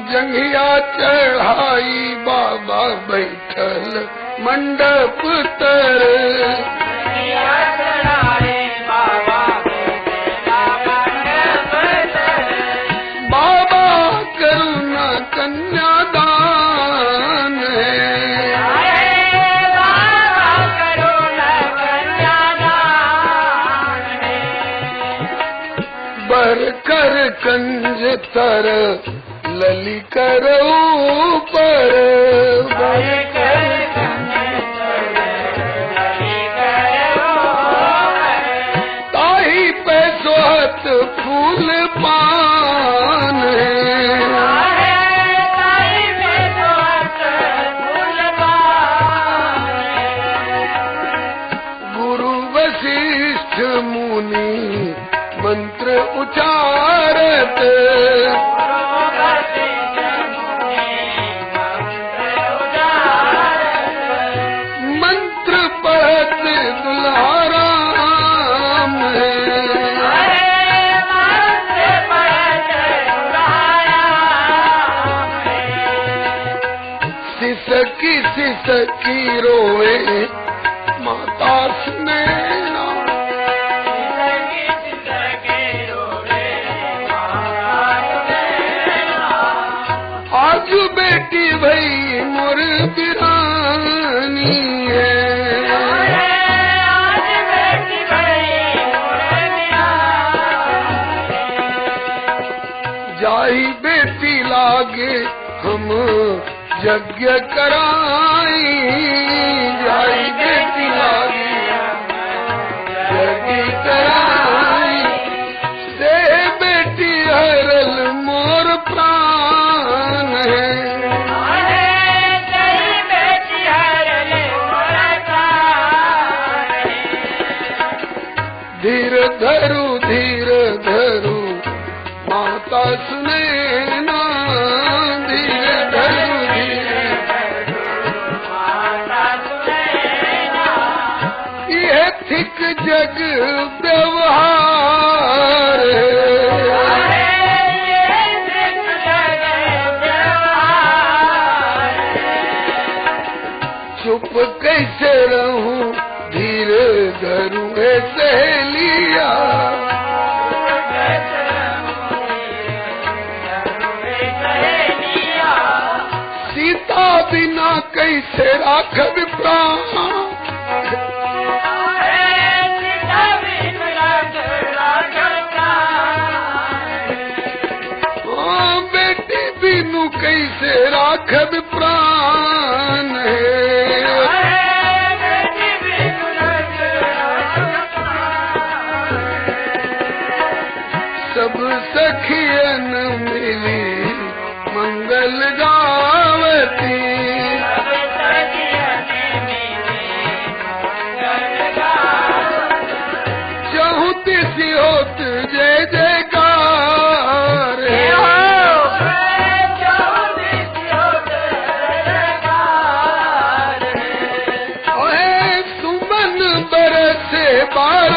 जंघिया चढ़ाई बाबा बैठल मंडप तर। बाबा करुणा कन्यादान बर कर कंज तर लली कर ऊपर। ताही पे सोहत फूल पान गुरु वशिष्ठ मुनि मंत्र उचारत। मंत्र पढ़त दुल्हा राम सिसकी सिसकी रोए माता स्नेहा। आज बेटी भई मोर बिरानी है। जाही बेटी लागे हम यज्ञ कराई। जाही बेटी लागे यज्ञ कराई। से बेटी हरल मोर प्राण है। धीर धरू माता सुने ना। धीर धरू ये थिक जग व्यवहार। चुप कैसे रहूं धीर धरू सहेलिया। सीता बिना कैसे राखब प्राण। बेटी बिनु कैसे राखब प्राण सब सखियन मिली मंगल गावती। चहु तिसि होत जय जयकार। सुमन बरसे बार